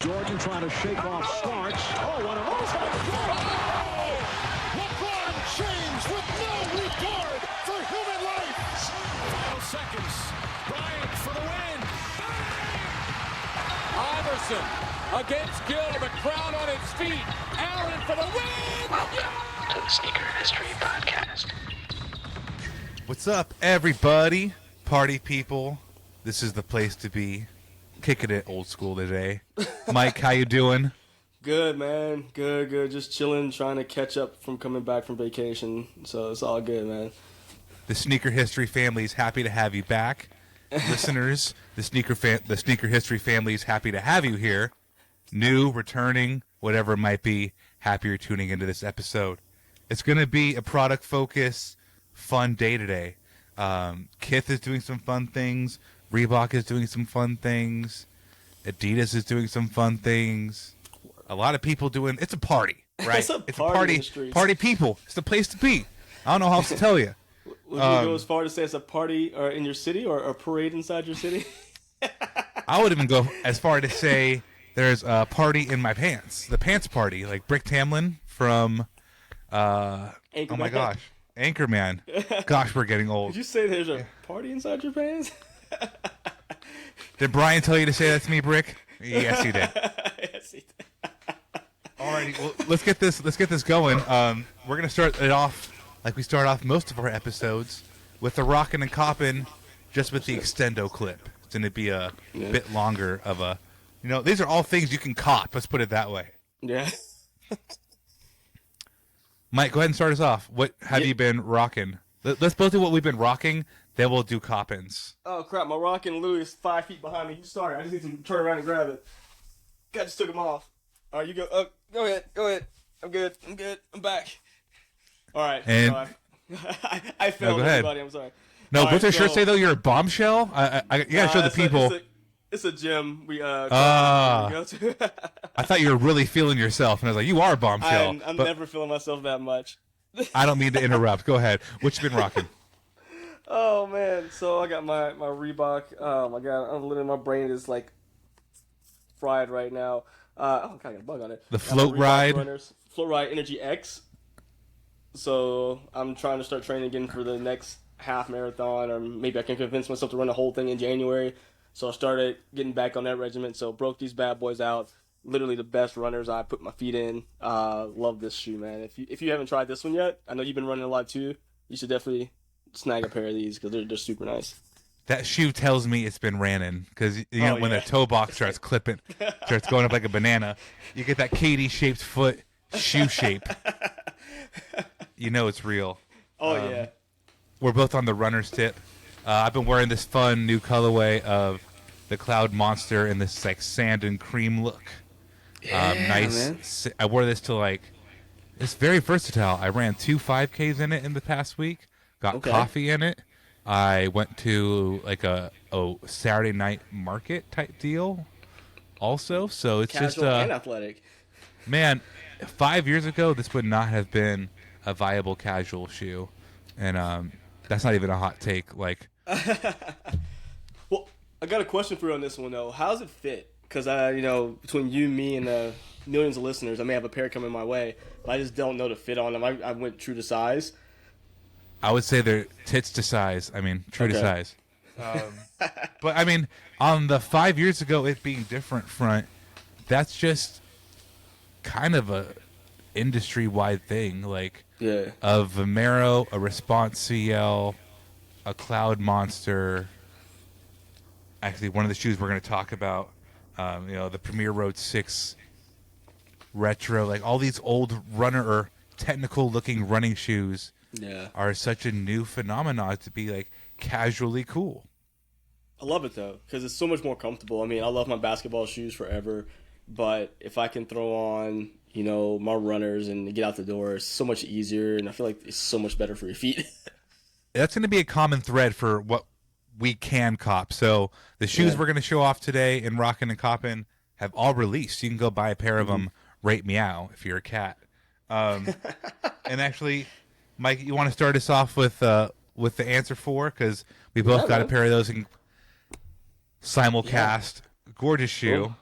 Jordan trying to shake off Starks. Oh, one of those. LeBron James with no regard for human life. Final seconds. Bryant for the win. Iverson against Gill. The crowd on its feet. Allen for the win. Welcome to the Sneaker History Podcast. What's up, everybody? Party people. This is the place to be. Kicking it old school today. Mike, how you doing? Good, man. Good. Just chilling, trying to catch up from coming back from vacation. So it's all good, man. The Sneaker History family is happy to have you back. Listeners, the Sneaker History family is happy to have you here. New, returning, whatever it might be, happy you're tuning into this episode. It's going to be a product-focused, fun day today. KITH is doing some fun things. Reebok is doing some fun things. Adidas is doing some fun things. A lot of people doing. It's a party, right? It's a party in the streets. Party people. It's the place to be. I don't know how else to tell you. Would you go as far to say it's a party or in your city or a parade inside your city? I would even go as far to say there's a party in my pants. The pants party, like Brick Tamlin from. Oh my gosh, Anchorman. Gosh, we're getting old. Did you say there's a party inside your pants? Did Brian tell you to say that to me, Brick? Yes, he did. Yes, he did. Alrighty, well, let's get this going. We're gonna start it off like we start off most of our episodes with the rockin' and coppin', just with the extendo clip. It's gonna be a bit longer of a, these are all things you can cop. Let's put it that way. Yeah. Mike, go ahead and start us off. What have you been rocking? Let's both do what we've been rocking. Then we'll do coppins. Oh crap! My rockin' Louis is 5 feet behind me. You sorry? I just need to turn around and grab it. God just took him off. All right, you go. Go ahead. I'm good. I'm back. All right. And I failed everybody. I'm sorry. No, All what's your right, shirt say though? You're a bombshell. You gotta show the people. It's a gym. We go to. I thought you were really feeling yourself, and I was like, "You are a bombshell." I'm never feeling myself that much. I don't mean to interrupt. Go ahead. What you been rocking? Oh man, so I got my Reebok. Oh my god, I'm literally, my brain is like fried right now. I got a bug on it. The Float Ride. Float Ride Energy X. So I'm trying to start training again for the next half marathon, or maybe I can convince myself to run the whole thing in January. So I started getting back on that regimen. So broke these bad boys out. Literally the best runners I put my feet in. Love this shoe, man. If you haven't tried this one yet, I know you've been running a lot too. You should definitely snag a pair of these because they're super nice. That shoe tells me it's been ranning because when the toe box starts clipping, starts going up like a banana, you get that Katie-shaped foot shoe shape. You know it's real. Oh yeah. We're both on the runner's tip. I've been wearing this fun new colorway of the Cloud Monster in this like sand and cream look. Nice. Man. I wore this to it's very versatile. I ran 2 5Ks in it in the past week. Got coffee in it. I went to a Saturday night market type deal also. So it's casual just and athletic. Man, 5 years ago this would not have been a viable casual shoe. And that's not even a hot take. Well, I got a question for you on this one though. How does it fit? Because between you, me, and millions of listeners, I may have a pair coming my way, but I just don't know to fit on them. I went true to size. I would say they're tits to size. I mean, true to size. But, I mean, on the 5 years ago it being different front, that's just kind of a industry-wide thing. A Vomero, a Response CL, a Cloud Monster. Actually, one of the shoes we're going to talk about, the Premier Road 6 Retro. All these old runner or technical-looking running shoes are such a new phenomenon to be casually cool. I love it though because it's so much more comfortable. I mean, I love my basketball shoes forever, but if I can throw on my runners and get out the door, it's so much easier, and I feel like it's so much better for your feet. That's going to be a common thread for what we can cop. So the shoes we're going to show off today in Rockin' and Coppin' have all released. You can go buy a pair of them right meow if you're a cat. And actually, Mike, you want to start us off with the answer 4 because we both got a pair of those in simulcast. Gorgeous shoe.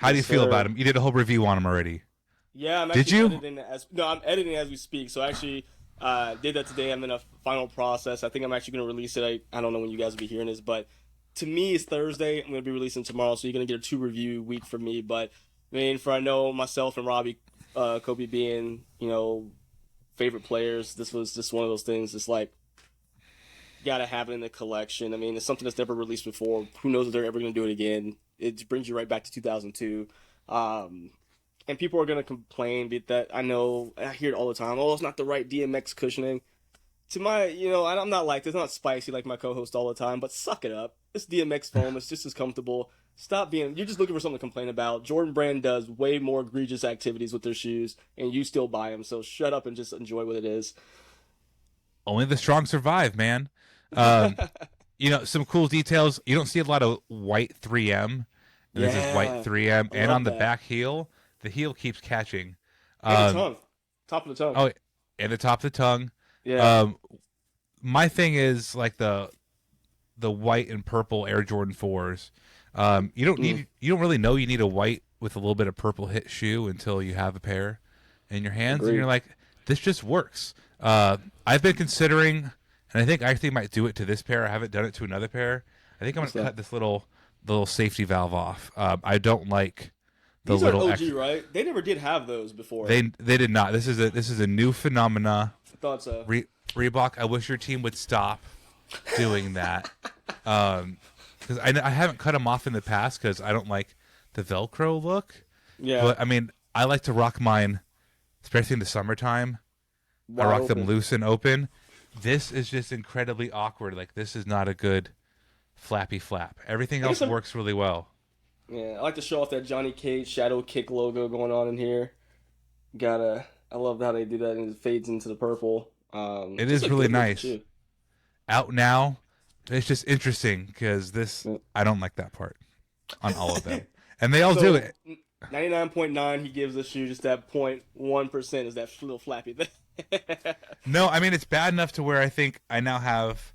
How do you Yes, feel sir. about them? You did a whole review on them already. Yeah, I'm Did actually you? I'm editing as we speak. So I actually did that today. I'm in a final process. I think I'm actually going to release it. I don't know when you guys will be hearing this, but to me, it's Thursday. I'm going to be releasing tomorrow, so you're going to get a 2 review week from me. But I mean, for I know myself and Robbie, Kobe being favorite players, this was just one of those things. It's like gotta have it in the collection. I mean, it's something that's never released before. Who knows if they're ever going to do it again? It brings you right back to 2002. And people are going to complain that I know I hear it all the time. Oh, it's not the right DMX cushioning. To my, I'm not like this. I'm not spicy like my co-host all the time, but suck it up. It's DMX foam. It's just as comfortable. Stop being. You're just looking for something to complain about. Jordan Brand does way more egregious activities with their shoes, and you still buy them. So shut up and just enjoy what it is. Only the strong survive, man. Some cool details. You don't see a lot of white 3M. And This is white 3M, and on the back heel, the heel keeps catching. And the tongue, top of the tongue. Oh, and the top of the tongue. Yeah. My thing is like the white and purple Air Jordan 4s. You don't really know you need a white with a little bit of purple hit shoe until you have a pair in your hands. Agreed. And you're like, this just works. I've been considering, and I think I actually might do it to this pair. I haven't done it to another pair. I think I'm going to cut this little safety valve off. I don't like the These little are OG, right? They never did have those before. They did not. This is a new phenomena. I thought so. Reebok, I wish your team would stop doing that. Because I haven't cut them off in the past because I don't like the Velcro look. Yeah. But I mean, I like to rock mine, especially in the summertime. I rock them loose and open. This is just incredibly awkward. Like, this is not a good flappy flap. Everything else works really well. Yeah, I like to show off that Johnny Cage Shadow Kick logo going on in here. I love how they do that and it fades into the purple. It is really nice. Out now, it's just interesting because I don't like that part on all of them. And they all do it. 99.9 he gives the shoe, just that 0.1% is that little flappy thing. No, I mean, it's bad enough to where I think I now have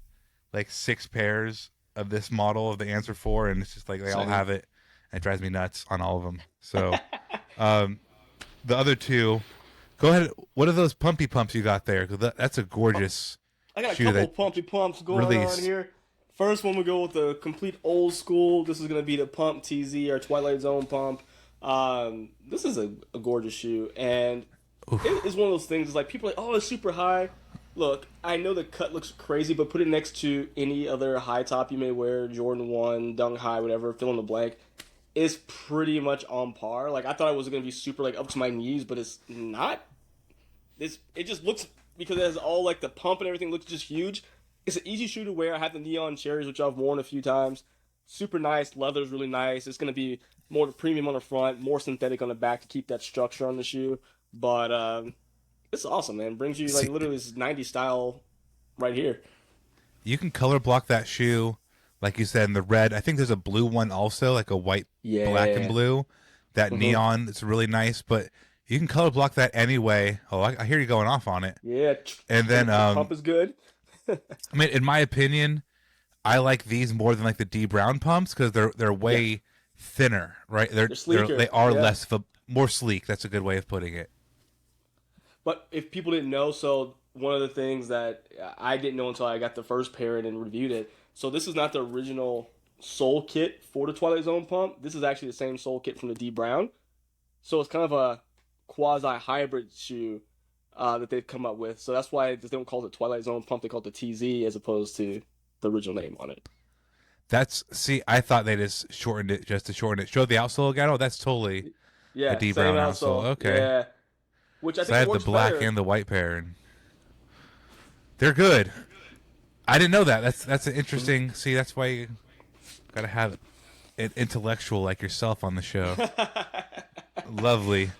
like 6 pairs of this model of the Answer 4, and it's just like they all have it. And it drives me nuts on all of them. So the other 2, go ahead. What are those pumpy pumps you got there? 'Cause that's a gorgeous I got a shoe couple pumpy pumps going on here. First one, we go with the complete old school. This is going to be the Pump TZ, or Twilight Zone pump. This is a gorgeous shoe, and it is one of those things. It's like people are like, oh, it's super high. Look, I know the cut looks crazy, but put it next to any other high top you may wear, Jordan 1, Dunk High, whatever, fill in the blank. It's pretty much on par. Like, I thought it was going to be super, like, up to my knees, but it's not. It just looks, because it has all, like, the pump and everything looks just huge. It's an easy shoe to wear. I have the neon cherries, which I've worn a few times. Super nice. Leather's really nice. It's going to be more premium on the front, more synthetic on the back to keep that structure on the shoe. But it's awesome, man. Brings you, like, literally this 90s style right here. You can color block that shoe, like you said, in the red. I think there's a blue one also, like a white, black, and blue. That neon, it's really nice, but you can color block that anyway. Oh, I hear you going off on it. Yeah. And then the pump is good. I mean, in my opinion, I like these more than like the D Brown pumps because they're way thinner, right? They're sleeker. They are more sleek. That's a good way of putting it. But if people didn't know, so one of the things that I didn't know until I got the first pair and reviewed it. So this is not the original sole kit for the Twilight Zone pump. This is actually the same sole kit from the D Brown. So it's kind of a quasi-hybrid shoe that they've come up with. So that's why they don't call it Twilight Zone pump. They call it the TZ as opposed to the original name on it. I thought they just shortened it just to shorten it. Show the outsole again. Oh, that's totally a D Brown outsole. Okay. Yeah. Which I think I had the black and the white pair, and they're good. I didn't know that. That's an interesting. See, that's why you gotta have an intellectual like yourself on the show. Lovely.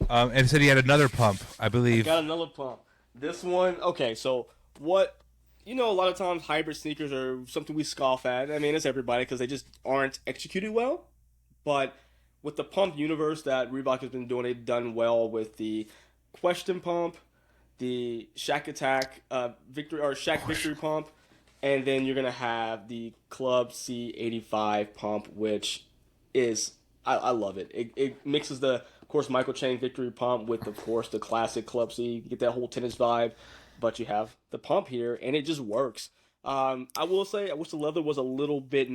And it said he had another pump, I believe. Got another pump. This one, okay. So what? A lot of times hybrid sneakers are something we scoff at. I mean, it's everybody because they just aren't executed well. But with the pump universe that Reebok has been doing, they've done well with the Question pump, the Shaq Attack Shaq Victory pump, and then you're gonna have the Club C85 pump, which is I love it. It mixes the, of course, Michael Chain Victory Pump with, of course, the classic Club C. You get that whole tennis vibe, but you have the pump here, and it just works. I will say, I wish the leather was a little bit,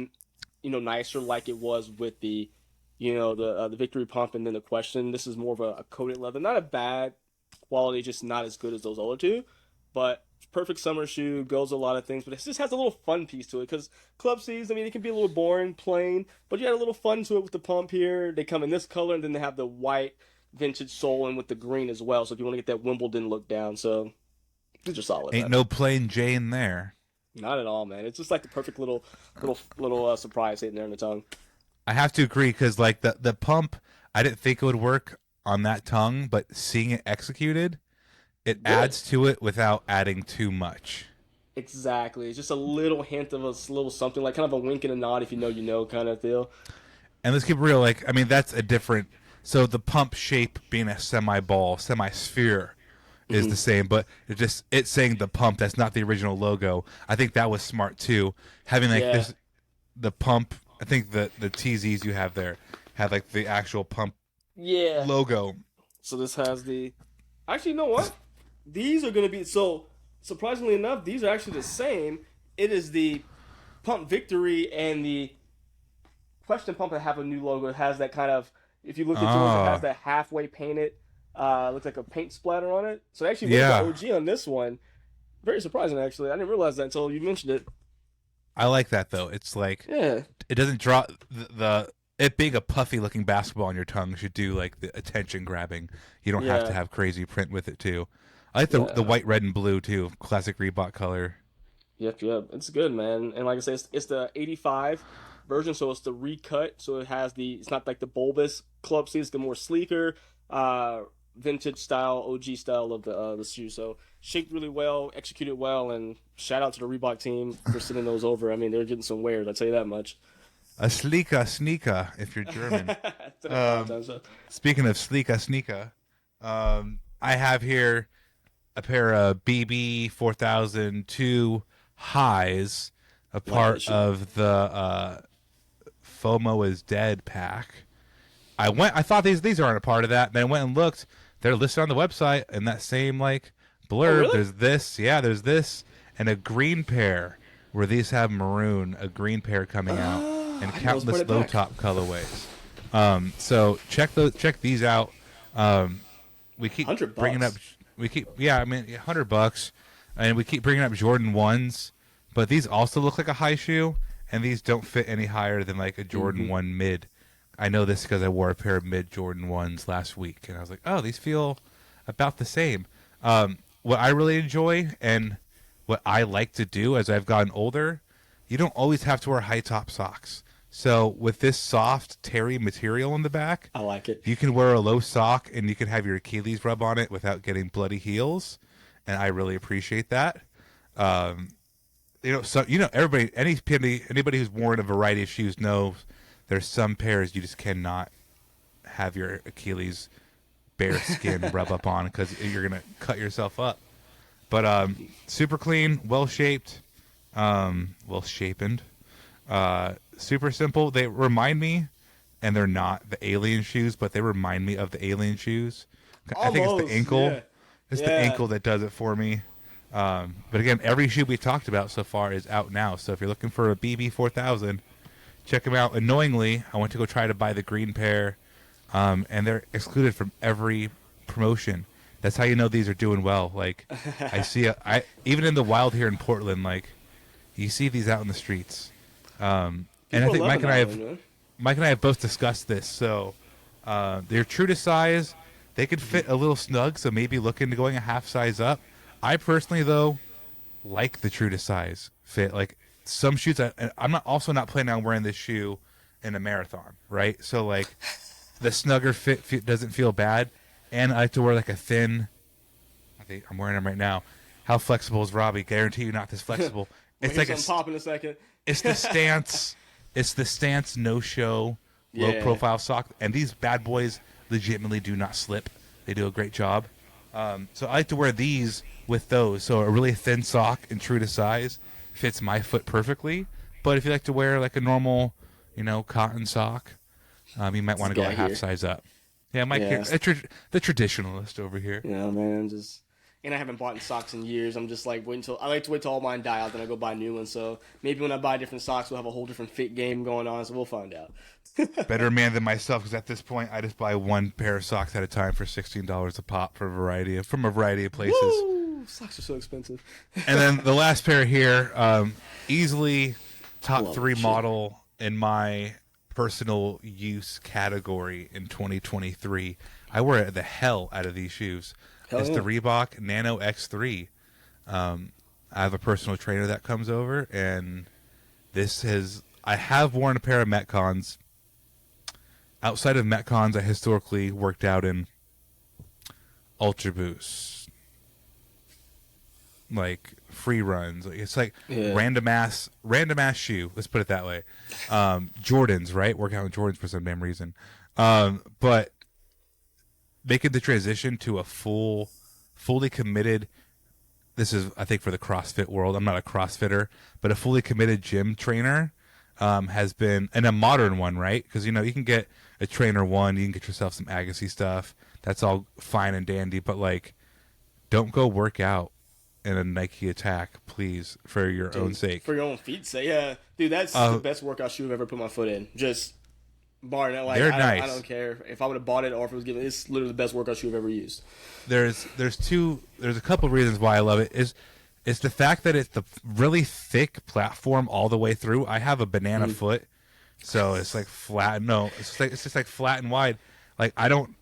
nicer like it was with the, the Victory Pump and then the Question. This is more of a coated leather. Not a bad quality, just not as good as those other two. But perfect summer shoe, goes a lot of things. But it just has a little fun piece to it. Because Club C's, it can be a little boring, plain. But you add a little fun to it with the pump here. They come in this color, and then they have the white vintage sole and with the green as well. So if you want to get that Wimbledon look down. So these are solid. Ain't no plain Jane there. Not at all, man. It's just like the perfect little surprise hitting there in the tongue. I have to agree because like the pump, I didn't think it would work on that tongue, but seeing it executed, it adds to it without adding too much. Exactly. It's just a little hint of a little something, like kind of a wink and a nod if you know kind of deal. And let's keep it real. Like, I mean, that's a different. So the pump shape being a semi-ball, semi-sphere is the same, but it's saying the pump. That's not the original logo. I think that was smart too. Having like this, the pump. I think the TZs you have there have like the actual pump logo. So this has the. Actually, you know what? These are going to be so. Surprisingly enough, these are actually the same. It is the Pump Victory and the Question Pump that have a new logo. It has that kind of. If you look into it, it has that halfway painted. Looks like a paint splatter on it. So actually, the OG on this one. Very surprising, actually. I didn't realize that until you mentioned it. I like that though. It's like it doesn't draw it being a puffy looking basketball on your tongue should do like the attention grabbing. You don't have to have crazy print with it too. I like the white, red, and blue too. Classic Reebok color. Yep. It's good, man. And like I said, it's the 85 version, so it's the recut. So it has it's not like the bulbous Club C. It's the more sleeker, vintage style, OG style of the shoe. So shaped really well, executed well, and shout out to the Reebok team for sending those over. I mean, they're getting some wares, I'll tell you that much. A sleeka sneaker, if you're German. Speaking of sleeka sneaker, I have here a pair of BB 4002 highs, a part of the FOMO is Dead pack. I thought these aren't a part of that, and then I went and looked. They're listed on the website in that same like blurb. Really? There's this, and a green pair where these have maroon, a green pair coming out, and countless low top colorways. So check these out. We keep bringing up. $100, and we keep bringing up Jordan 1s, but these also look like a high shoe, and these don't fit any higher than like a Jordan 1 mid. I know this because I wore a pair of mid Jordan 1s last week, and I was like, oh, these feel about the same. What I really enjoy and what I like to do as I've gotten older, you don't always have to wear high top socks. So with this soft terry material in the back, I like it. You can wear a low sock and you can have your Achilles rub on it without getting bloody heels, and I really appreciate that. Everybody, anybody who's worn a variety of shoes knows there's some pairs you just cannot have your Achilles bare skin rub up on because you're gonna cut yourself up. But super clean, well shaped, well shapened. Super simple. They remind me, and they're not the alien shoes, but they remind me of the alien shoes. I think it's the ankle. Yeah. It's the ankle that does it for me. But again, every shoe we talked about so far is out now. So if you're looking for a BB 4000, check them out. Annoyingly, I went to go try to buy the green pair, and they're excluded from every promotion. That's how you know these are doing well. Like I see, even in the wild here in Portland, like you see these out in the streets. And I think Mike and I have both discussed this. So they're true to size. They could fit a little snug, so maybe look into going a half size up. I personally, though, like the true to size fit. Like some shoes, I'm not planning on wearing this shoe in a marathon, right? So like the snugger fit doesn't feel bad, and I like to wear like a thin. I think I'm wearing them right now. How flexible is Robbie? Guarantee you not this flexible. It's like pop in a second. It's the stance. It's the stance no show low profile sock, and these bad boys legitimately do not slip. They do a great job. So I like to wear these with those. So a really thin sock and true to size fits my foot perfectly. But if you like to wear like a normal, cotton sock, You might want to go a half size up. Yeah, Mike, Yeah. the traditionalist over here. Yeah, man, and I haven't bought socks in years. I'm just like I like to wait till all mine die out, then I go buy new ones. So maybe when I buy different socks, we'll have a whole different fit game going on. So we'll find out. Better man than myself, because at this point, I just buy one pair of socks at a time for $16 a pop from a variety of places. Woo! Socks are so expensive. And then the last pair here, easily top Love 3 shit. model in my personal use category in 2023. I wear the hell out of these shoes. It's the Reebok Nano X3. I have a personal trainer that comes over, and I have worn a pair of Metcons. Outside of Metcons, I historically worked out in Ultra Boosts, like free runs. It's like random ass shoe. Let's put it that way. Jordans, right? Work out with Jordans for some damn reason. But making the transition to a fully committed. This is, I think, for the CrossFit world. I'm not a CrossFitter, but a fully committed gym trainer has been, and a modern one, right? Because you can get a trainer one, you can get yourself some Agassi stuff. That's all fine and dandy, but like, don't go work out in a Nike Attack, please, for your own sake. For your own feet's sake, yeah, dude. That's the best workout shoe I've ever put my foot in. Just barring that, like, they're nice. nice. I don't care if I would have bought it or if it was given. It's literally the best workout shoe I've ever used. There's a couple of reasons why I love it. It's the fact that it's the really thick platform all the way through. I have a banana foot, so it's like flat. No, it's just like flat and wide. Like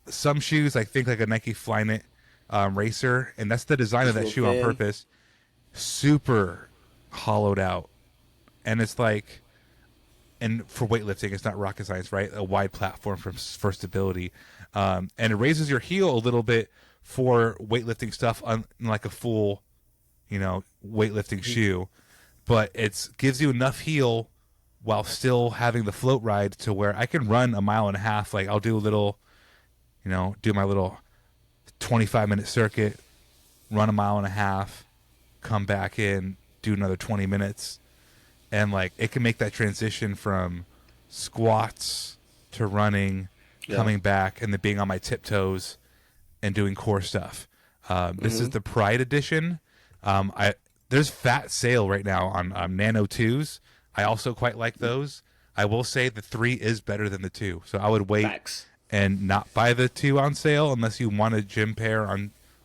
some shoes I think like a Nike Flyknit Racer, and that's the design of that shoe on purpose. Super hollowed out, and it's like, and for weightlifting, it's not rocket science, right? A wide platform for stability, and it raises your heel a little bit for weightlifting stuff, like a full, weightlifting shoe, but it gives you enough heel while still having the float ride to where I can run a mile and a half. Like I'll do a little, do my little 25-minute circuit, run a mile and a half, come back in, do another 20 minutes. And like it can make that transition from squats to running, coming back, and then being on my tiptoes and doing core stuff. This is the Pride edition. There's fat sale right now on Nano 2s. I also quite like those. I will say the 3 is better than the 2. So I would wait and not buy the 2 on sale unless you want a gym pair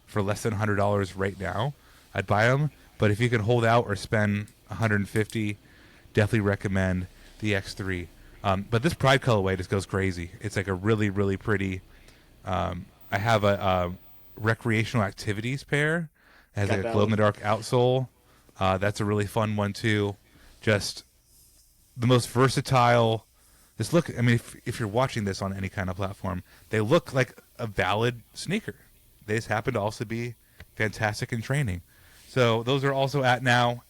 for less than $100 right now. I'd buy them. But if you can hold out or spend $150, definitely recommend the X3. But this Pride colorway just goes crazy. It's like a really, really pretty. I have a recreational activities pair. It has like a glow-in-the-dark outsole. That's a really fun one too. Just the most versatile. Just look. I mean, if you're watching this on any kind of platform, they look like a valid sneaker. They just happen to also be fantastic in training. So those are also out now.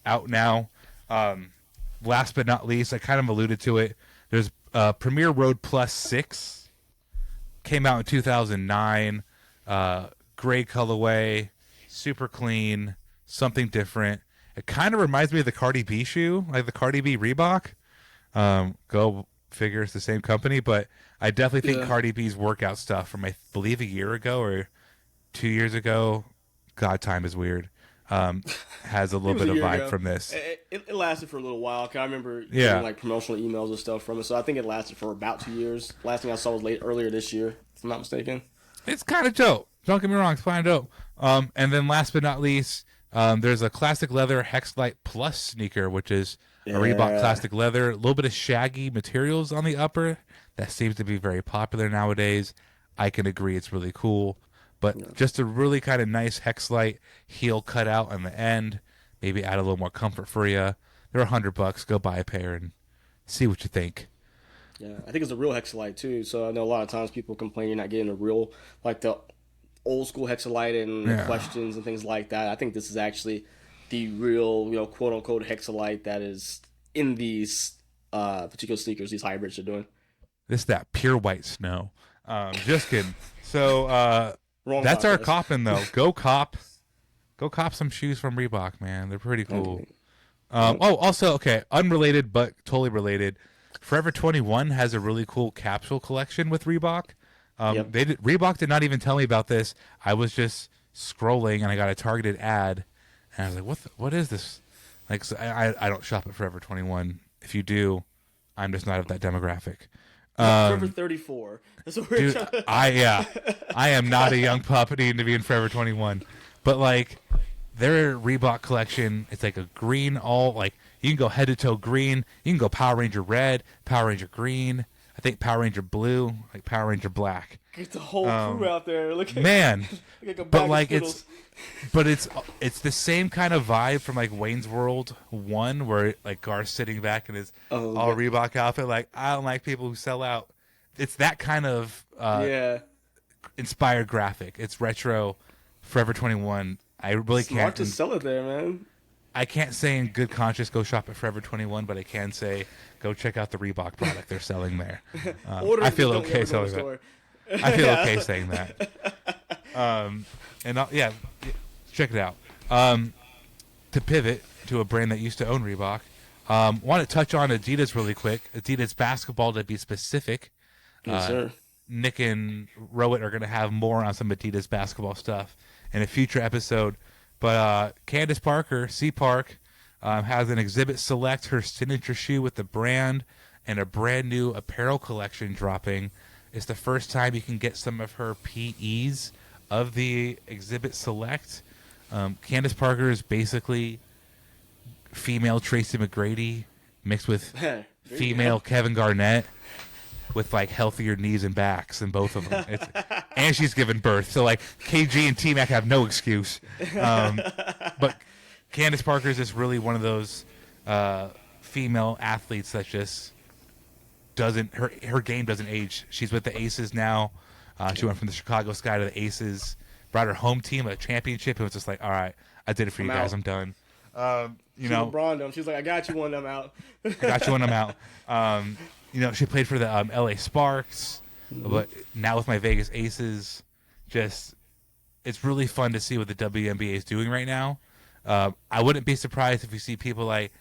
Last but not least, I kind of alluded to it. There's Premier Road Plus 6. Came out in 2009. Gray colorway, super clean, something different. It kind of reminds me of the Cardi B shoe, like the Cardi B Reebok. Go figure, it's the same company, but I definitely think Cardi B's workout stuff from, I believe, a year ago or 2 years ago, God, time is weird, has a little bit of vibe from this. It lasted for a little while. I remember getting like promotional emails and stuff from it, so I think it lasted for about 2 years. Last thing I saw was earlier this year, if I'm not mistaken. It's kind of dope. Don't get me wrong, it's kind of dope. And then last but not least, there's a classic leather Hexlite Plus sneaker, which is a Reebok classic leather. A little bit of shaggy materials on the upper. That seems to be very popular nowadays. I can agree it's really cool. But just a really kind of nice Hexlite heel cutout on the end. Maybe add a little more comfort for you. They're $100. Go buy a pair and see what you think. Yeah, I think it's a real Hexalite too. So I know a lot of times people complain you're not getting a real, like the old school Hexalite and the questions and things like that. I think this is actually the real, quote unquote Hexalite that is in these particular sneakers these hybrids are doing. This that pure white snow. Just kidding. So that's our copping though. Go cop some shoes from Reebok, man. They're pretty cool. Also, okay, unrelated but totally related. Forever 21 has a really cool capsule collection with Reebok. Yep. Reebok did not even tell me about this. I was just scrolling and I got a targeted ad, and I was like, "What is this?" Like, so I don't shop at Forever 21. If you do, I'm just not of that demographic. Forever 34. That's what we're Dude, trying to... I am not a young pup needing to be in Forever 21. But like their Reebok collection, it's like a green you can go head to toe green, you can go Power Ranger red, Power Ranger green, I think Power Ranger blue, like Power Ranger black. Get the whole crew out there. Look at Man, like a bag but of like Skittles. it's the same kind of vibe from like Wayne's World 1, where like Garth's sitting back in his all Reebok outfit. Like, I don't like people who sell out. It's that kind of inspired graphic. It's retro. Forever 21. I really Smart can't to sell it there, man. I can't say in good conscience go shop at Forever 21, but I can say go check out the Reebok product they're selling there. I feel okay selling that. I feel okay saying that. Check it out. To pivot to a brand that used to own Reebok, want to touch on Adidas really quick. Adidas basketball, to be specific. Yes, sir. Nick and Rowett are going to have more on some Adidas basketball stuff in a future episode. But Candace Parker, C Park, has an exhibit select, her signature shoe with the brand, and a brand new apparel collection dropping. It's the first time you can get some of her PEs of the exhibit select. Candace Parker is basically female Tracy McGrady mixed with female Kevin Garnett with like healthier knees and backs than both of them. And she's given birth. So like KG and T-Mac have no excuse. But Candace Parker is just really one of those female athletes that just doesn't, her game doesn't age. She's with the Aces now. She went from the Chicago Sky to the Aces, brought her home team a championship. It was just like, all right, I did it for you guys. I'm done. You know, LeBron them. She's like, I got you when I'm out. I got you when I'm out. You know, she played for the LA Sparks, but now with my Vegas Aces, just it's really fun to see what the WNBA is doing right now. I wouldn't be surprised if we see people like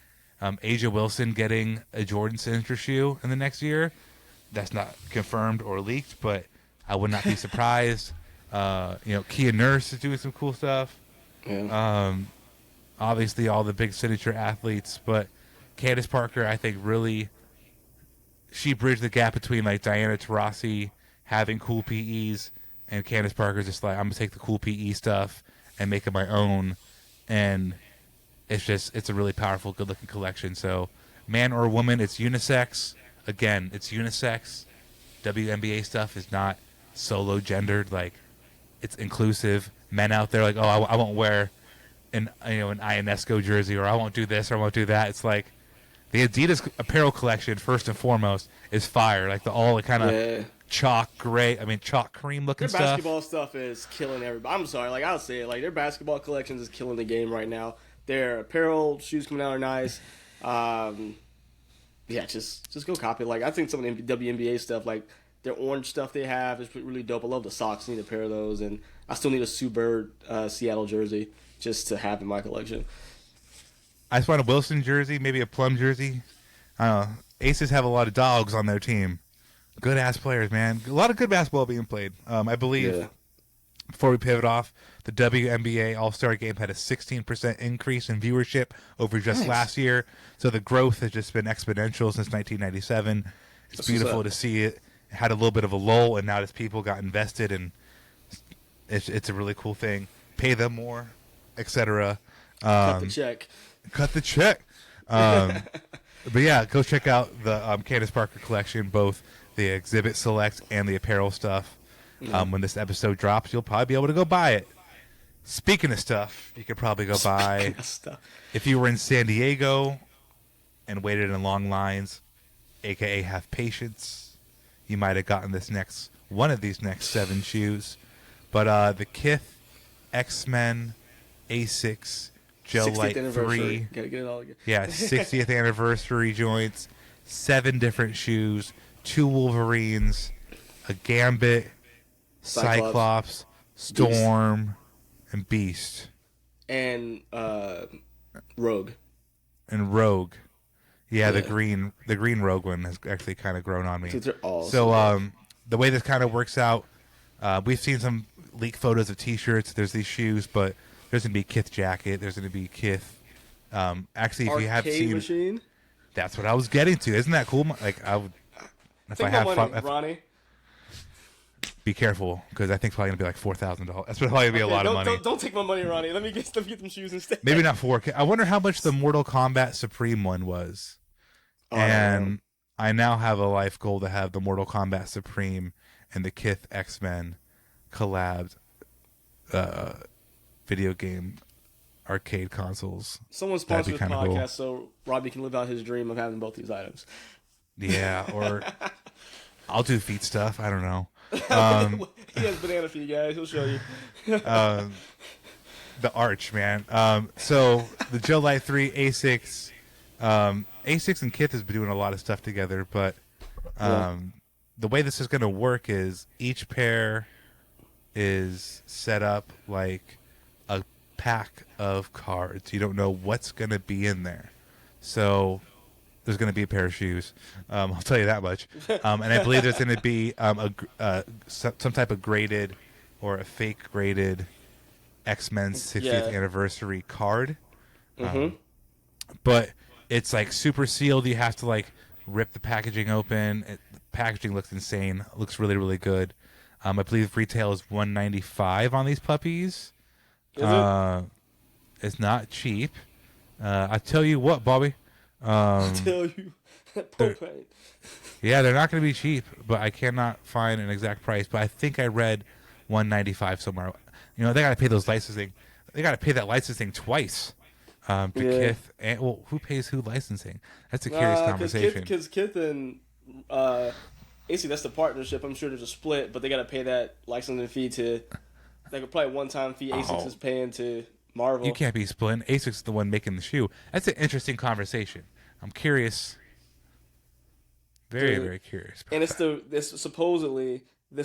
Asia Wilson getting a Jordan signature shoe in the next year. That's not confirmed or leaked, but I would not be surprised. You know, Kia Nurse is doing some cool stuff. Yeah. Obviously, all the big signature athletes, but Candace Parker, I think, really she bridged the gap between like Diana Taurasi having cool PEs and Candace Parker's just like, I'm gonna take the cool PE stuff and make it my own, and it's a really powerful, good looking collection. So, man or woman, it's unisex. Again, it's unisex. WNBA stuff is not solo gendered. Like, it's inclusive. Men out there like, oh, I won't wear an Ionesco jersey, or I won't do this, or I won't do that. It's like the Adidas apparel collection, first and foremost, is fire. Like the kind of chalk cream looking their stuff. Their basketball stuff is killing everybody. I'm sorry, like I'll say it, like their basketball collections is killing the game right now. Their apparel shoes coming out are nice. Yeah, just go copy. Like I think some of the WNBA stuff, like their orange stuff they have is really dope. I love the socks. I need a pair of those, and I still need a Sue Bird Seattle jersey just to have in my collection. I just want a Wilson jersey, maybe a Plum jersey. I don't know. Aces have a lot of dogs on their team. Good ass players, man. A lot of good basketball being played. I believe. Before we pivot off, the WNBA All-Star Game had a 16% increase in viewership over just last year. So the growth has just been exponential since 1997. It's beautiful to see it. It had a little bit of a lull, and now as people got invested, and it's a really cool thing. Pay them more, etc. Cut the check. Cut the check. But yeah, go check out the Candace Parker collection, both the exhibit select and the apparel stuff. When this episode drops, you'll probably be able to go buy it. Speaking of stuff, you could probably go buy. If you were in San Diego and waited in long lines, aka have patience, you might have gotten one of these next 7 shoes. But the KITH X-Men ASICS Gel Light 3. Gotta get it all again. Yeah, 60th anniversary joints, 7 different shoes, 2 Wolverines, a Gambit, Cyclops, Storm, and Beast. And Rogue. Yeah, the green Rogue one has actually kind of grown on me. They're awesome. So the way this kind of works out, we've seen some leak photos of T-shirts. There's these shoes, but there's gonna be KITH jacket. There's gonna be KITH. Actually, if you have seen, machine. that's what I was getting to. Isn't that cool? Like I would, if I have fun, Ronnie. be careful because I think it's probably gonna be like $4,000. That's probably gonna be a lot of money. Don't take my money, Ronnie. Let me get them shoes instead. Maybe not 4K. I wonder how much the Mortal Kombat Supreme one was. And I now have a life goal to have the Mortal Kombat Supreme and the KITH X-Men collabed video game arcade consoles. Someone sponsor this podcast cool. so Robbie can live out his dream of having both these items. Yeah, or I'll do feet stuff. I don't know. He has banana feet, guys. He'll show you. The arch, man. So the Gel Light 3 ASICS. ASICS and KITH has been doing a lot of stuff together, but the way this is going to work is each pair is set up like a pack of cards. You don't know what's going to be in there. So there's going to be a pair of shoes. I'll tell you that much. And I believe there's going to be some type of graded or a fake graded X-Men's 60th anniversary card. But it's like super sealed. You have to like rip the packaging open. The packaging looks insane. It looks really, really good. I believe retail is $195 on these puppies. Is it? It's not cheap. I tell you what, Bobby. I tell you, propane. Yeah, they're not going to be cheap, but I cannot find an exact price. But I think I read $195 somewhere. You know, they got to pay those licensing. They got to pay that licensing twice. To KITH and who pays who licensing? That's a curious conversation. Because KITH and ASICS, that's the partnership. I'm sure there's a split, but they got to pay that licensing fee to like probably one-time fee. ASICS is paying to Marvel. You can't be splitting. ASICS is the one making the shoe. That's an interesting conversation. I'm curious. Very curious. And it's supposedly they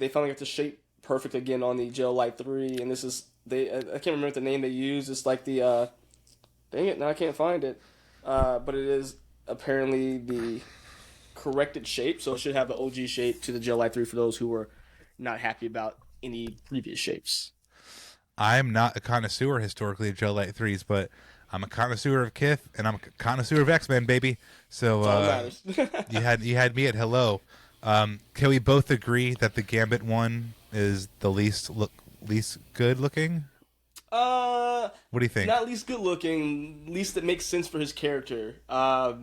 finally got the shape perfect again on the Gel Light 3, and this is I can't remember the name they use. It's like the dang it, now I can't find it. But it is apparently the corrected shape, so it should have the OG shape to the Gel Light 3 for those who were not happy about any previous shapes. I'm not a connoisseur historically of Gel Light 3s, but I'm a connoisseur of KITH, and I'm a connoisseur of X-Men, baby. So That's all that matters. you had me at hello. Can we both agree that the Gambit one is the least good looking? What do you think? Not least good looking, least that makes sense for his character. I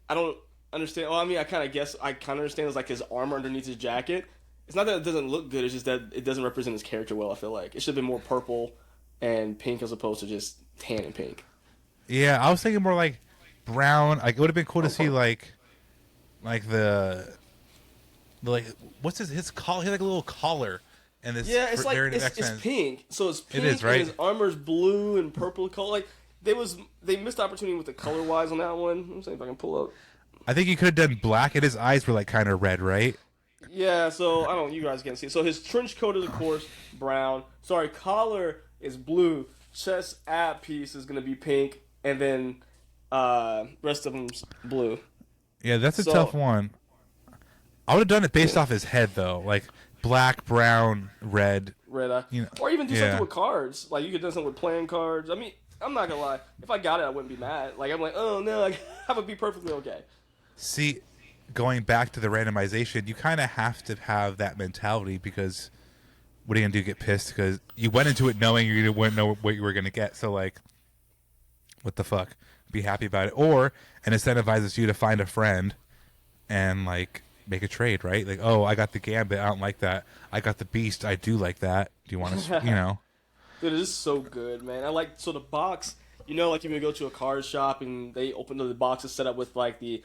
don't understand. Well, I mean, I kind of understand it's like his armor underneath his jacket. It's not that it doesn't look good. It's just that it doesn't represent his character well. I feel like it should have been more purple and pink as opposed to just tan and pink. Yeah, I was thinking more like brown. Like it would have been cool to see like the what's his collar? He had like a little collar. And this, yeah, it's like it's pink, so it's pink. It is, right? And his armor's blue and purple color. Like they missed the opportunity with the color wise on that one. Let me see if I can pull up. I think you could have done black, and his eyes were like kind of red, right? Yeah, so I don't. You guys can't see. So his trench coat is of course brown. Sorry, collar is blue. Chest ab piece is gonna be pink, and then rest of them's blue. Yeah, that's a tough one. I would have done it based off his head though, like black, brown, red. You know, or even do something with cards. Like you could do something with playing cards. I mean, I'm not gonna lie. If I got it, I wouldn't be mad. Like I'm like, oh no, I would be perfectly okay. See, going back to the randomization, you kind of have to have that mentality because what are you gonna do? Get pissed because you went into it knowing you wouldn't know what you were gonna get. So like, what the fuck? Be happy about it, or it incentivizes you to find a friend and like make a trade, right? Like, oh, I got the Gambit, I don't like that. I got the Beast, I do like that. Do you want to, you know? Dude, it is so good, man. I like the box. You know, like if you go to a card shop and they open the boxes set up with like the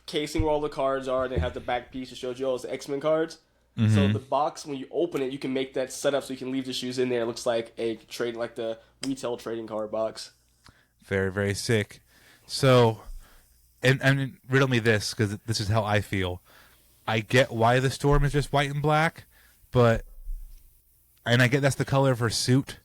casing where all the cards are, and they have the back piece that shows you all the X-Men cards. Mm-hmm. So the box, when you open it, you can make that setup so you can leave the shoes in there. It looks like a trade, like the retail trading card box. Very, very sick. So, and riddle me this, because this is how I feel. I get why the Storm is just white and black, and I get that's the color of her suit.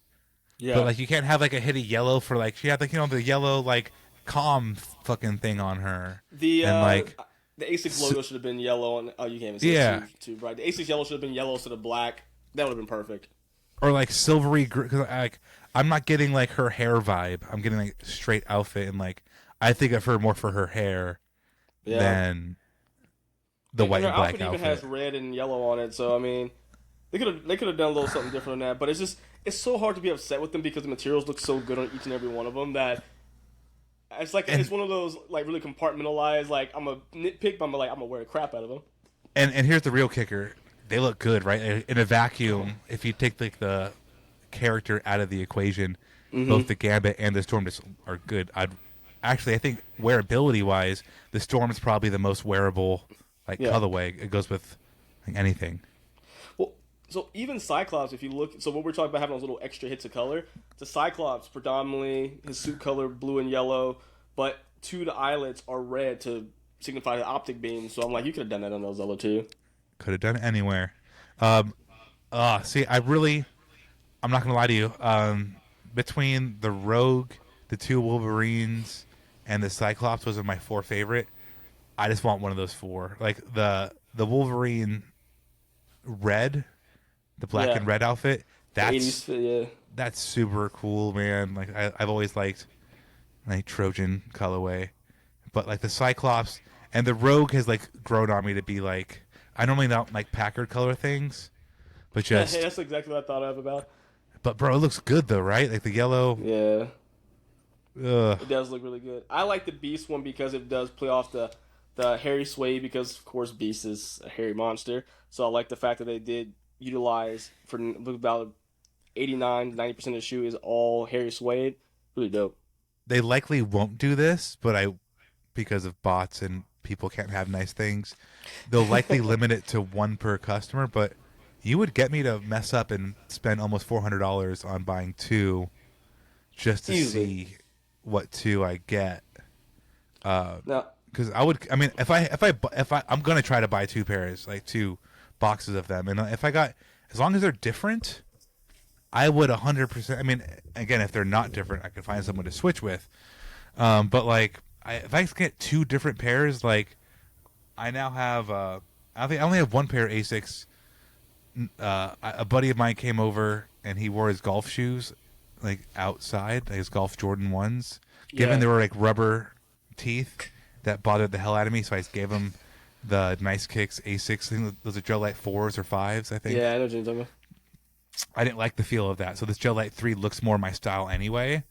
Yeah. But like you can't have like a hit of yellow for like she had like the yellow like calm fucking thing on her. The and like the ASICS logo should have been yellow. Oh, you can't even see it too bright. The ASICS yellow should have been yellow instead of black. That would have been perfect. Or like silvery, because like I'm not getting like her hair vibe. I'm getting like straight outfit, and like I think of her more for her hair than the white and black outfit. Even has red and yellow on it, so I mean, they could have done a little something different on that. But it's so hard to be upset with them because the materials look so good on each and every one of them that it's like it's one of those like really compartmentalized. Like I'm a nitpick, but I'm gonna wear the crap out of them. And here's the real kicker. They look good, right? In a vacuum, if you take like the character out of the equation, both the Gambit and the Storm just are good. I think wearability-wise, the Storm is probably the most wearable colorway. It goes with like, anything. Well, so even Cyclops, if you look, so what we're talking about having those little extra hits of color, the Cyclops predominantly his suit color blue and yellow, but two of the eyelets are red to signify the optic beam. So I'm like, you could have done that on those other two. Could have done it anywhere. See, I'm not gonna lie to you. Between the Rogue, the two Wolverines, and the Cyclops, those are my 4 favorite. I just want one of those 4. Like the Wolverine red, the black and red outfit. That's super cool, man. Like I've always liked like Trojan colorway, but like the Cyclops and the Rogue has like grown on me to be like. I normally don't like Packard color things, but just that's exactly what I thought of about. But bro, it looks good though, right? Like the yellow. Yeah. Ugh. It does look really good. I like the Beast one because it does play off the hairy suede because of course Beast is a hairy monster. So I like the fact that they did utilize for about 89 to 90% of the shoe is all hairy suede. Really dope. They likely won't do this, but because of bots and people can't have nice things, they'll likely limit it to 1 per customer. But you would get me to mess up and spend almost $400 on buying 2 just to see what 2 I get. Because I'm gonna try to buy 2 pairs, like 2 boxes of them, and if I got, as long as they're different, I would 100%. I mean, again, if they're not different, I could find someone to switch with. But like. If I get 2 different pairs, like I now have, I only have 1 pair of ASICS. A buddy of mine came over and he wore his golf shoes, like outside, his golf Jordan 1s. Given they were like rubber teeth, that bothered the hell out of me, so I just gave him the Nice Kicks ASICS. I think those are Gel Light 4s or 5s, I think. Yeah, I know what you're talking about. I didn't like the feel of that, so this Gel Light 3 looks more my style anyway.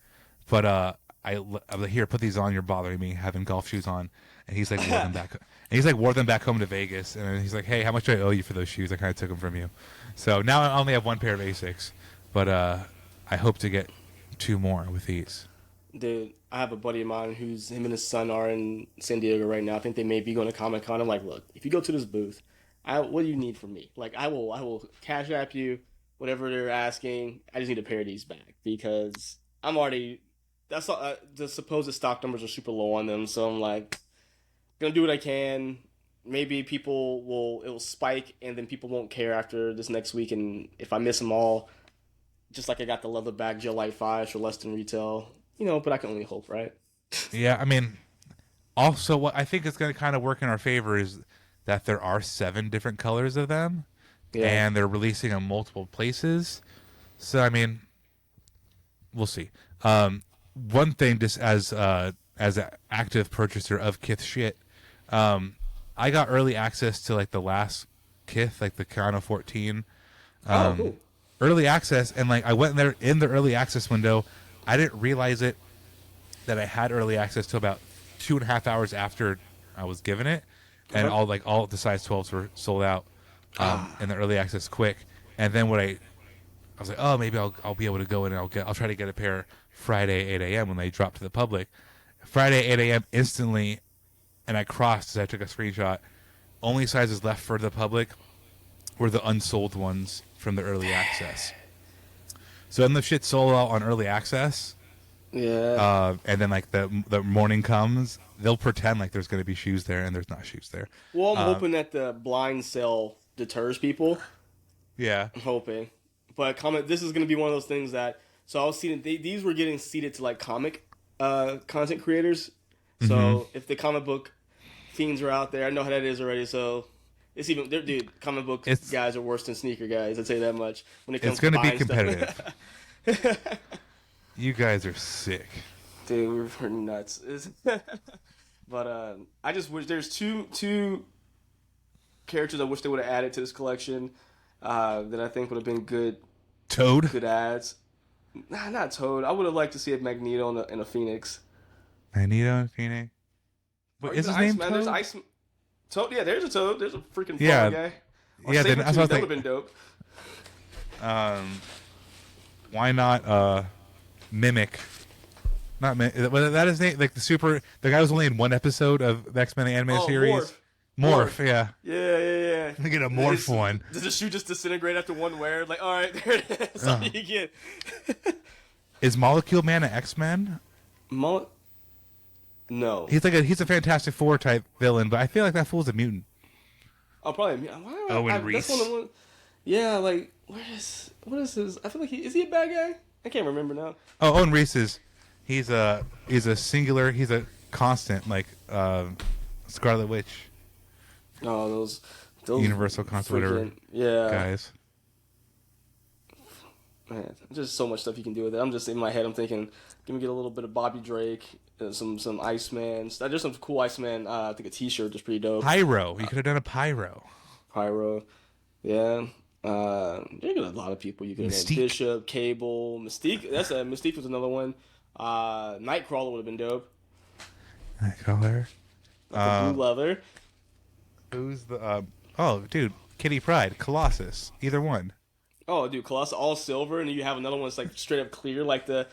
But I was like, here, put these on. You're bothering me having golf shoes on. And he's like, wore them back. And he's like, wore them back home to Vegas. And he's like, hey, how much do I owe you for those shoes? I kind of took them from you. So now I only have 1 pair of ASICS, but I hope to get 2 more with these. Dude, I have a buddy of mine who's him and his son are in San Diego right now. I think they may be going to Comic-Con. I'm like, look, if you go to this booth, what do you need from me? Like, I will cash app you whatever they're asking. I just need a pair of these back because I'm already. That's all, the supposed stock numbers are super low on them, so I'm like, gonna do what I can. Maybe it will spike, and then people won't care after this next week. And if I miss them all, just like I got the leatherback Gel Light 5s for less than retail, but I can only hope, right? Yeah, I mean, also what I think is gonna kind of work in our favor is that there are 7 different colors of them, and they're releasing in multiple places. So I mean, we'll see. One thing, just as an active purchaser of KITH shit, I got early access to like the last KITH, like the Kano 14. Cool. Early access, and like I went there in the early access window. I didn't realize that I had early access till about 2.5 hours after I was given it, and all the size 12s were sold out in the early access quick. And then I was like, oh, maybe I'll be able to go in and I'll try to get a pair Friday 8 a.m. when they drop to the public. Friday 8 a.m. instantly, and I crossed as I took a screenshot. Only sizes left for the public were the unsold ones from the early access. So then the shit sold out on early access. Yeah. And then like the morning comes, they'll pretend like there's going to be shoes there, and there's not shoes there. Well, I'm hoping that the blind sale deters people. Yeah. I'm hoping. But this is going to be one of those things that, so I was seeing, these were getting seeded to like comic content creators. So if the comic book fiends are out there, I know how that is already. So it's even, dude, comic book guys are worse than sneaker guys. I'd say that much. When it comes it's going to be buying competitive. stuff. You guys are sick. Dude, we're nuts. But I just wish there's two characters I wish they would have added to this collection that I think would have been good Toad? ads. Nah, not Toad. I would have liked to see a Magneto and a Phoenix. Magneto and Phoenix. What is his name? Toad? There's Toad. Yeah, there's a Toad. There's a freaking guy. Or yeah, then that's what I that was would have been dope. Why not Mimic? Not Mimic. Was that his name? Like the guy was only in one episode of the X-Men animated series. Morph, yeah. Yeah. Let me get a Morph one. Does the shoe just disintegrate after one wear? Like, all right, there it is. That's all you get. Is Molecule Man an X-Men? No. He's a Fantastic Four type villain, but I feel like that fool's a mutant. Oh, probably. Owen Reese. That's one. Yeah, like what is his? I feel like is he a bad guy? I can't remember now. Oh, Owen Reese he's a singular. He's a constant like Scarlet Witch. Oh, those Universal constant whatever. Yeah, guys. Man, just so much stuff you can do with it. I'm just in my head. I'm thinking, can we get a little bit of Bobby Drake, some Iceman. There's some cool Iceman. I think a T-shirt is pretty dope. Pyro. You could have done a Pyro. Yeah. There's a lot of people you could have done. Bishop, Cable, Mystique. Mystique was another one. Nightcrawler would have been dope. Nightcrawler. Like blue leather. Who's the? Oh, dude, Kitty Pryde, Colossus. Either one. Oh, dude, Colossus all silver, and you have another one that's like straight up clear, like the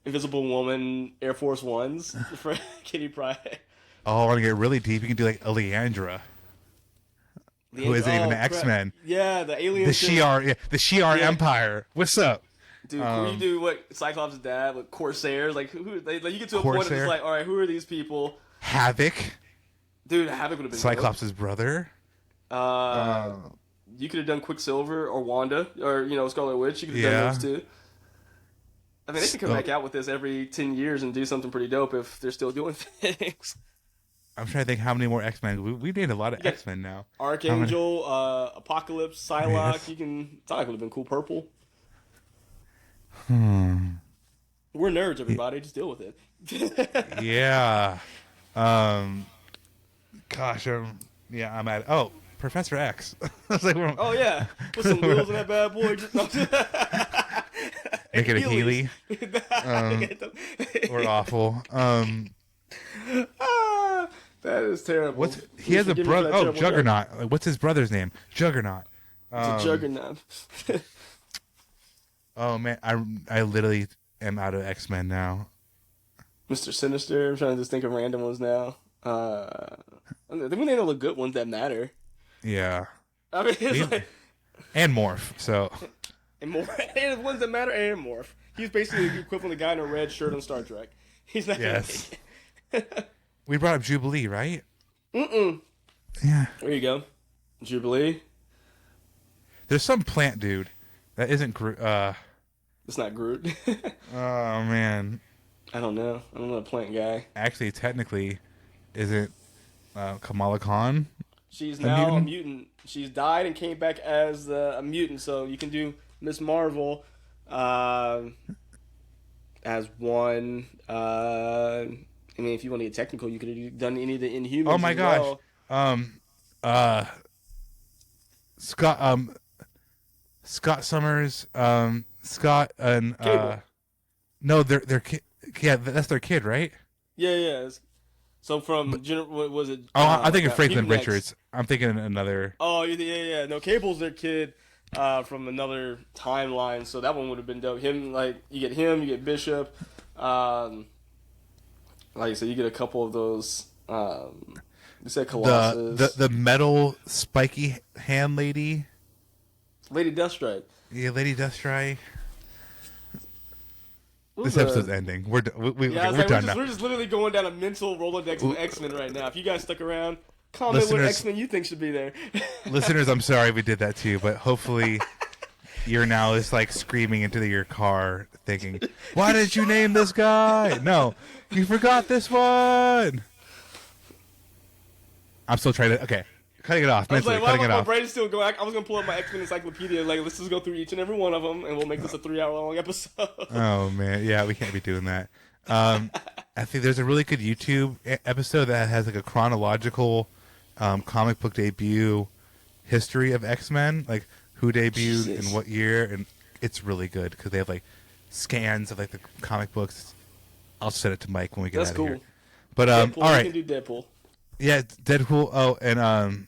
Invisible Woman Air Force Ones for Kitty Pryde. Oh, I want to get really deep. You can do like a Leandra. Who isn't even an X-Men. Yeah, the alien. The Shi'ar Empire. What's up? Dude, you do what Cyclops' dad with Corsairs. Like, you get to a point of it's like, all right, who are these people? Havoc. Dude, Havoc would have been Cyclops' brother. You could have done Quicksilver or Wanda or Scarlet Witch. You could have done those too. I mean, they could come back out with this every 10 years and do something pretty dope if they're still doing things. I'm trying to think how many more X-Men. We made a lot of X-Men now. Archangel, Apocalypse, Psylocke. Psylocke would have been cool purple. We're nerds, everybody. Just deal with it. Yeah. Gosh, I'm at. Oh, Professor X. I was like, oh yeah, put some wheels in that bad boy. Make it a Healy. We're awful. That is terrible. He has a brother? Oh, Juggernaut. What's his brother's name? Juggernaut. It's a Juggernaut. Oh man, I literally am out of X-Men now. Mr. Sinister. I'm trying to just think of random ones now. Then we name all the good ones that matter. Yeah. I mean, it's like... And Morph, so... And the ones that matter, and Morph. He's basically the equivalent of the guy in a red shirt on Star Trek. He's not Yes. We brought up Jubilee, right? Mm-mm. Yeah. There you go. Jubilee. There's some plant dude that isn't Groot. It's not Groot. Oh, man. I don't know. I'm not a plant guy. Actually, technically, isn't Kamala Khan... She's now a mutant. She's died and came back as a mutant, so you can do Miss Marvel as one. I mean, if you want to get technical, you could have done any of the Inhumans. Oh my gosh. Well. Scott Summers, Scott and no, their kid. Yeah, that's their kid, right? Yeah. So from what was it? I'm thinking Franklin Richards. I'm thinking another. Oh yeah. No, Cable's their kid from another timeline. So that one would have been dope. You get Bishop. Like I said, you get a couple of those. You said Colossus. The metal spiky hand lady. Lady Deathstrike. Yeah, Lady Deathstrike. This episode's ending. We're done now. We're just literally going down a mental Rolodex of X-Men right now. If you guys stuck around, comment what X-Men you think should be there. Listeners, I'm sorry we did that to you, but hopefully you're now just like screaming into your car thinking, why did you name this guy? No, you forgot this one. I'm still trying to, okay, cutting it off. I was Mentally, like, cutting it my off. brain's still going. I was going to pull up my X-Men encyclopedia. Like, let's just go through each and every one of them, and we'll make this a 3-hour-long episode. Oh, man. Yeah, we can't be doing that. I think there's a really good YouTube episode that has like a chronological comic book debut history of X-Men, like who debuted in what year, and it's really good because they have like scans of like the comic books. I'll send it to Mike when we get out of here. But Deadpool, all right, we can do Deadpool. Yeah, Deadpool. Oh, and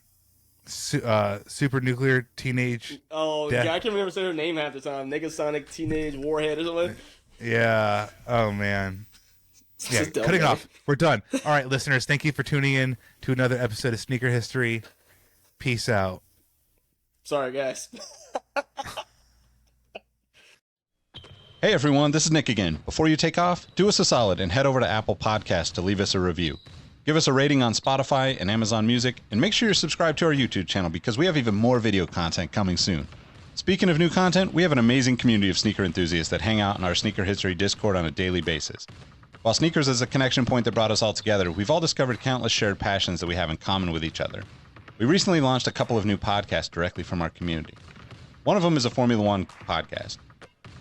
Super Nuclear Teenage. Oh, yeah, I can't remember saying her name half the time. Negasonic Teenage Warhead or something. Yeah. Oh man. Yeah, cutting off. We're done. All right, listeners, thank you for tuning in to another episode of Sneaker History. Peace out. Sorry, guys. Hey everyone, this is Nick again. Before you take off, do us a solid and head over to Apple Podcasts to leave us a review. Give us a rating on Spotify and Amazon Music, and make sure you're subscribed to our YouTube channel because we have even more video content coming soon. Speaking of new content, we have an amazing community of sneaker enthusiasts that hang out in our Sneaker History Discord on a daily basis. While sneakers is a connection point that brought us all together, we've all discovered countless shared passions that we have in common with each other. We recently launched a couple of new podcasts directly from our community. One of them is a Formula One podcast.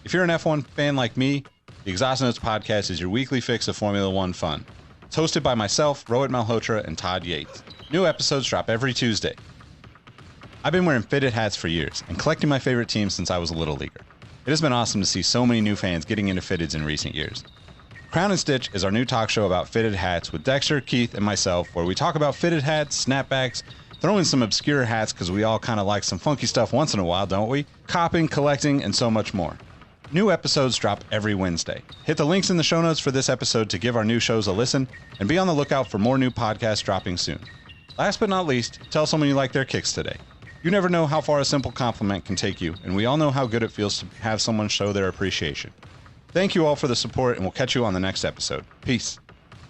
If you're an F1 fan like me, the Exhaust Notes podcast is your weekly fix of Formula One fun. It's hosted by myself, Rohit Malhotra, and Todd Yates. New episodes drop every Tuesday. I've been wearing fitted hats for years and collecting my favorite teams since I was a little leaguer. It has been awesome to see so many new fans getting into fitteds in recent years. Crown and Stitch is our new talk show about fitted hats with Dexter, Keith, and myself, where we talk about fitted hats, snapbacks, throw in some obscure hats because we all kind of like some funky stuff once in a while, don't we? Copping, collecting, and so much more. New episodes drop every Wednesday. Hit the links in the show notes for this episode to give our new shows a listen, and be on the lookout for more new podcasts dropping soon. Last but not least, tell someone you like their kicks today. You never know how far a simple compliment can take you, and we all know how good it feels to have someone show their appreciation. Thank you all for the support, and we'll catch you on the next episode. Peace.